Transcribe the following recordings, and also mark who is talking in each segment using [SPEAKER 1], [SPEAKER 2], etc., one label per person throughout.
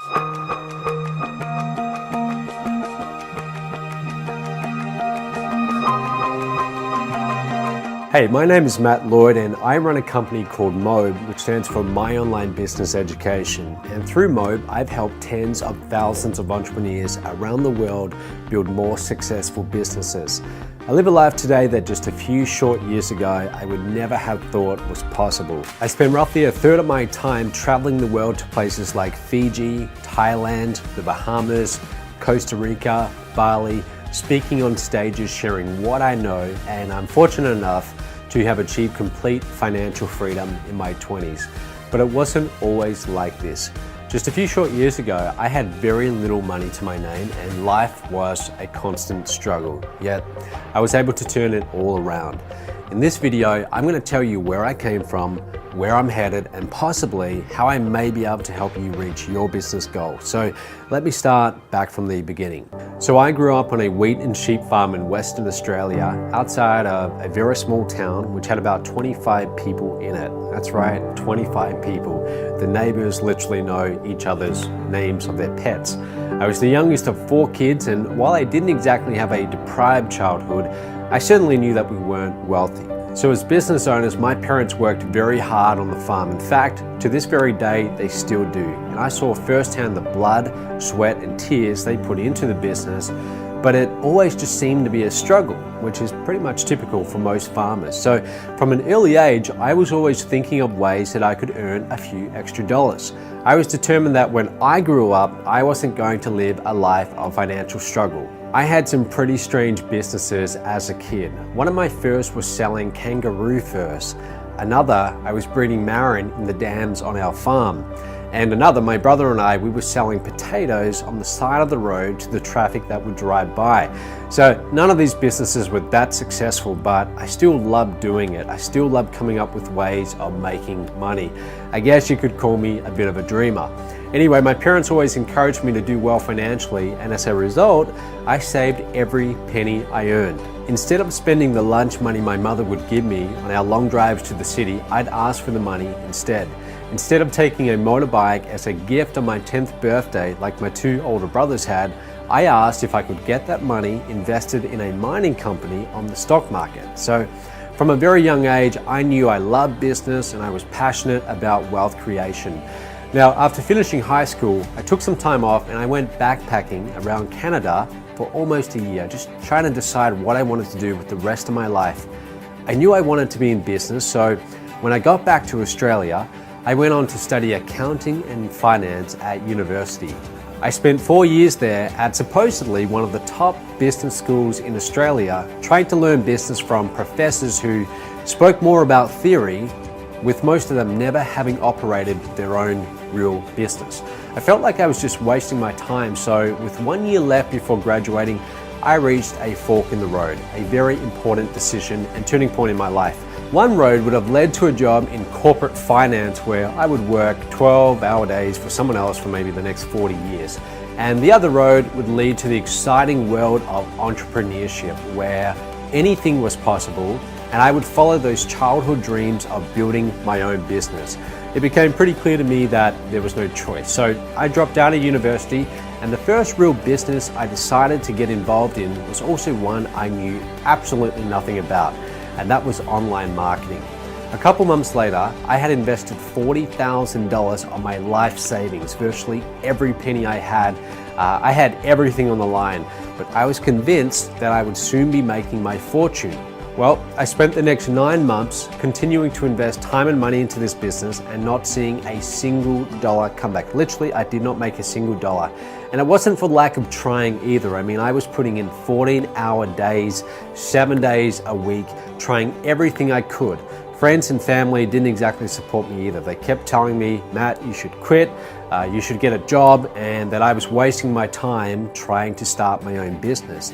[SPEAKER 1] Hey, my name is Matt Lloyd and I run a company called MOBE, which stands for My Online Business Education. And through MOBE, I've helped tens of thousands of entrepreneurs around the world build more successful businesses. I live a life today that just a few short years ago, I would never have thought was possible. I spend roughly a third of my time traveling the world to places like Fiji, Thailand, the Bahamas, Costa Rica, Bali, speaking on stages, sharing what I know, and I'm fortunate enough to have achieved complete financial freedom in my 20s. But it wasn't always like this. Just a few short years ago, I had very little money to my name and life was a constant struggle. Yet, I was able to turn it all around. In this video, I'm going to tell you where I came from, where I'm headed, and possibly how I may be able to help you reach your business goal. So let me start back from the beginning. So I grew up on a wheat and sheep farm in Western Australia, outside of a very small town, which had about 25 people in it. That's right, 25 people. The neighbors literally know each other's names of their pets. I was the youngest of 4 kids, and while I didn't exactly have a deprived childhood, I certainly knew that we weren't wealthy. So as business owners, my parents worked very hard on the farm. In fact, to this very day, they still do. And I saw firsthand the blood, sweat, and tears they put into the business, but it always just seemed to be a struggle, which is pretty much typical for most farmers. So from an early age, I was always thinking of ways that I could earn a few extra dollars. I was determined that when I grew up, I wasn't going to live a life of financial struggle. I had some pretty strange businesses as a kid. One of my first was selling kangaroo furs. Another, I was breeding marron in the dams on our farm. And another, my brother and I, we were selling potatoes on the side of the road to the traffic that would drive by. So none of these businesses were that successful, but I still loved doing it. I still loved coming up with ways of making money. I guess you could call me a bit of a dreamer. Anyway, my parents always encouraged me to do well financially, and as a result, I saved every penny I earned. Instead of spending the lunch money my mother would give me on our long drives to the city, I'd ask for the money instead. Instead of taking a motorbike as a gift on my 10th birthday like my 2 older brothers had, I asked if I could get that money invested in a mining company on the stock market. So from a very young age, I knew I loved business and I was passionate about wealth creation. Now, after finishing high school, I took some time off and I went backpacking around Canada for almost a year, just trying to decide what I wanted to do with the rest of my life. I knew I wanted to be in business, so when I got back to Australia, I went on to study accounting and finance at university. I spent 4 years there at supposedly one of the top business schools in Australia, trying to learn business from professors who spoke more about theory, with most of them never having operated their own real business. I felt like I was just wasting my time, so with 1 year left before graduating, I reached a fork in the road, a very important decision and turning point in my life. One road would have led to a job in corporate finance where I would work 12-hour days for someone else for maybe the next 40 years. And the other road would lead to the exciting world of entrepreneurship where anything was possible, and I would follow those childhood dreams of building my own business. It became pretty clear to me that there was no choice. So I dropped out of university, and the first real business I decided to get involved in was also one I knew absolutely nothing about, and that was online marketing. A couple months later, I had invested $40,000 of my life savings, virtually every penny I had. I had everything on the line, but I was convinced that I would soon be making my fortune. Well, I spent the next 9 months continuing to invest time and money into this business and not seeing a single dollar come back. Literally, I did not make a single dollar. And it wasn't for lack of trying either. I mean, I was putting in 14-hour days, 7 days a week, trying everything I could. Friends and family didn't exactly support me either. They kept telling me, Matt, you should quit, you should get a job, and that I was wasting my time trying to start my own business.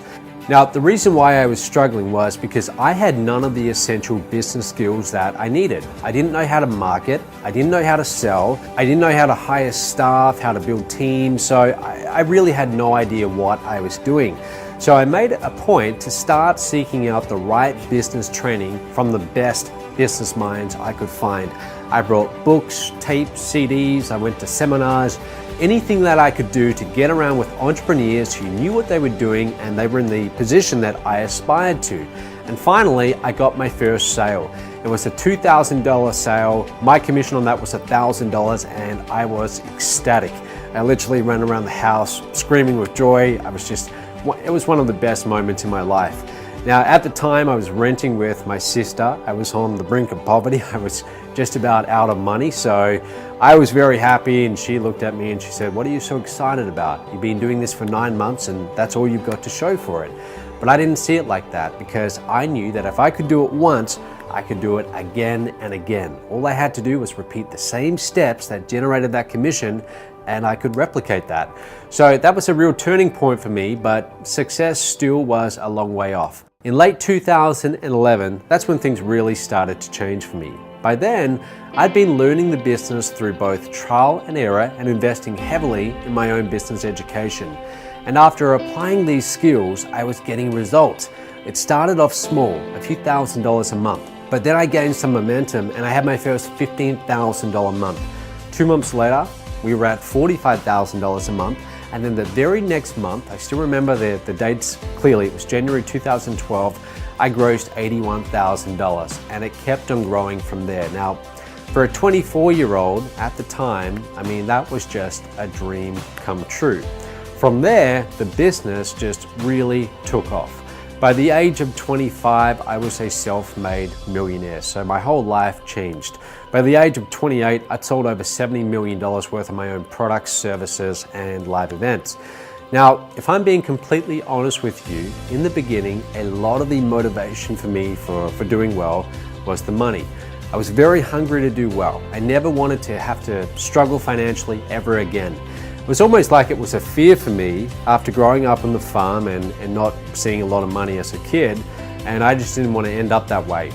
[SPEAKER 1] Now, the reason why I was struggling was because I had none of the essential business skills that I needed. I didn't know how to market, I didn't know how to sell, I didn't know how to hire staff, how to build teams, so I really had no idea what I was doing. So I made a point to start seeking out the right business training from the best business minds I could find. I brought books, tapes, CDs, I went to seminars, anything that I could do to get around with entrepreneurs who knew what they were doing and they were in the position that I aspired to. And finally, I got my first sale. It was a $2,000 sale. My commission on that was $1,000 and I was ecstatic. I literally ran around the house screaming with joy. It was one of the best moments in my life. Now, at the time, I was renting with my sister. I was on the brink of poverty. I was just about out of money. So I was very happy and she looked at me and she said, "What are you so excited about? You've been doing this for 9 months and that's all you've got to show for it." But I didn't see it like that because I knew that if I could do it once, I could do it again and again. All I had to do was repeat the same steps that generated that commission and I could replicate that. So that was a real turning point for me, but success still was a long way off. In late 2011, that's when things really started to change for me. By then, I'd been learning the business through both trial and error and investing heavily in my own business education. And after applying these skills, I was getting results. It started off small, a few $1,000s a month, but then I gained some momentum and I had my first $15,000 month. 2 months later, we were at $45,000 a month. And then the very next month, I still remember the dates clearly, it was January 2012, I grossed $81,000 and it kept on growing from there. Now, for a 24-year-old at the time, I mean, that was just a dream come true. From there, the business just really took off. By the age of 25, I was a self-made millionaire, so my whole life changed. By the age of 28, I'd sold over $70 million worth of my own products, services, and live events. Now, if I'm being completely honest with you, in the beginning, a lot of the motivation for me for doing well was the money. I was very hungry to do well. I never wanted to have to struggle financially ever again. It was almost like it was a fear for me after growing up on the farm and not seeing a lot of money as a kid, and I just didn't want to end up that way.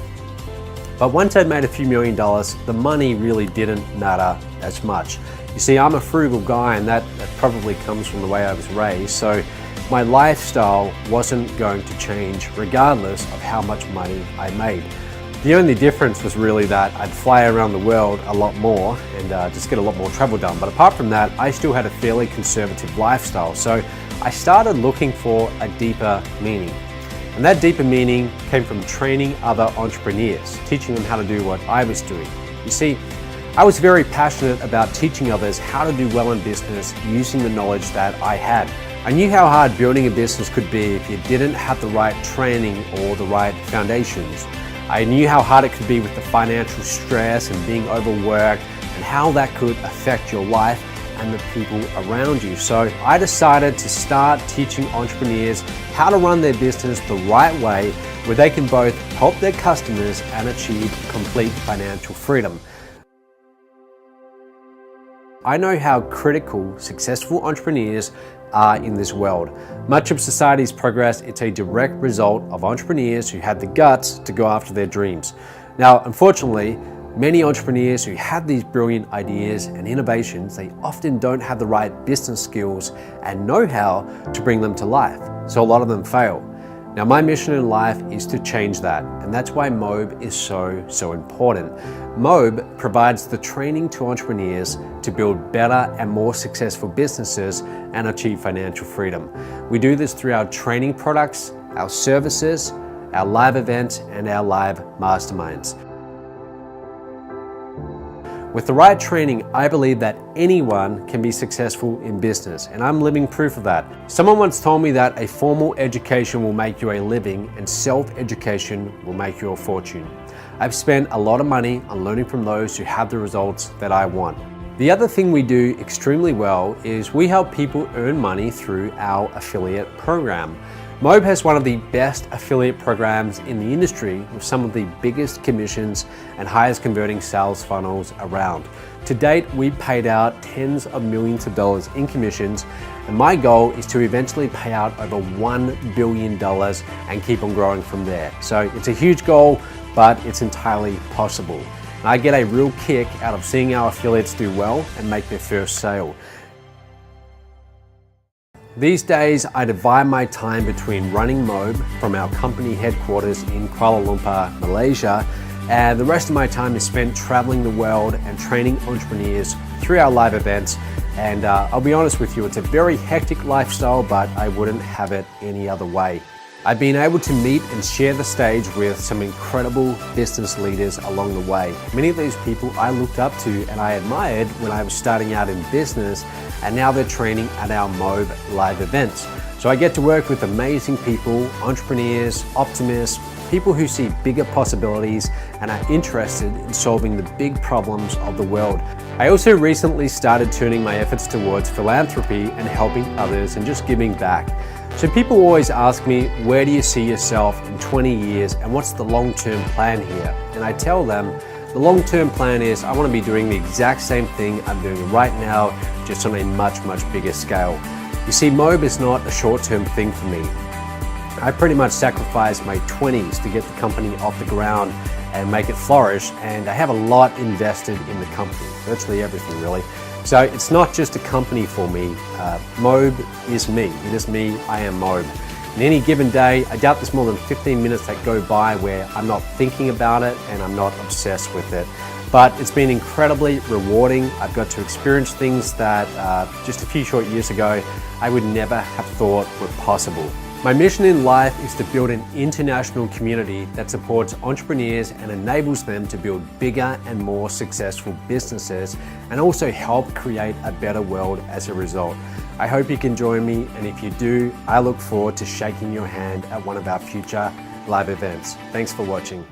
[SPEAKER 1] But once I'd made a few $1,000,000, the money really didn't matter as much. You see, I'm a frugal guy and that probably comes from the way I was raised, so my lifestyle wasn't going to change regardless of how much money I made. The only difference was really that I'd fly around the world a lot more and just get a lot more travel done. But apart from that, I still had a fairly conservative lifestyle. So I started looking for a deeper meaning. And that deeper meaning came from training other entrepreneurs, teaching them how to do what I was doing. You see, I was very passionate about teaching others how to do well in business using the knowledge that I had. I knew how hard building a business could be if you didn't have the right training or the right foundations. I knew how hard it could be with the financial stress and being overworked and how that could affect your life and the people around you. So I decided to start teaching entrepreneurs how to run their business the right way, where they can both help their customers and achieve complete financial freedom. I know how critical successful entrepreneurs are in this world. Much of society's progress, it's a direct result of entrepreneurs who had the guts to go after their dreams. Now, unfortunately, many entrepreneurs who have these brilliant ideas and innovations, they often don't have the right business skills and know-how to bring them to life. So a lot of them fail. Now, my mission in life is to change that, and that's why MOB is so important. MOB provides the training to entrepreneurs to build better and more successful businesses and achieve financial freedom. We do this through our training products, our services, our live events, and our live masterminds. With the right training, I believe that anyone can be successful in business, and I'm living proof of that. Someone once told me that a formal education will make you a living and self-education will make you a fortune. I've spent a lot of money on learning from those who have the results that I want. The other thing we do extremely well is we help people earn money through our affiliate program. MOB has one of the best affiliate programs in the industry with some of the biggest commissions and highest converting sales funnels around. To date, we've paid out tens of millions of dollars in commissions, and my goal is to eventually pay out over $1 billion and keep on growing from there. So it's a huge goal, but it's entirely possible. And I get a real kick out of seeing our affiliates do well and make their first sale. These days, I divide my time between running MOB from our company headquarters in Kuala Lumpur, Malaysia, And the rest of my time is spent traveling the world and training entrepreneurs through our live events. And I'll be honest with you, it's a very hectic lifestyle, but I wouldn't have it any other way. I've been able to meet and share the stage with some incredible business leaders along the way. Many of these people I looked up to and I admired when I was starting out in business, and now they're training at our MOB live events. So I get to work with amazing people, entrepreneurs, optimists, people who see bigger possibilities and are interested in solving the big problems of the world. I also recently started turning my efforts towards philanthropy and helping others and just giving back. So people always ask me, where do you see yourself in 20 years and what's the long-term plan here? And I tell them, the long-term plan is I want to be doing the exact same thing I'm doing right now, just on a much, much bigger scale. You see, MOB is not a short-term thing for me. I pretty much sacrificed my 20s to get the company off the ground and make it flourish, and I have a lot invested in the company, virtually everything really. So it's not just a company for me. MOB is me. It is me. I am MOB. In any given day, I doubt there's more than 15 minutes that go by where I'm not thinking about it and I'm not obsessed with it. But it's been incredibly rewarding. I've got to experience things that just a few short years ago I would never have thought were possible. My mission in life is to build an international community that supports entrepreneurs and enables them to build bigger and more successful businesses, and also help create a better world as a result. I hope you can join me, and if you do, I look forward to shaking your hand at one of our future live events. Thanks for watching.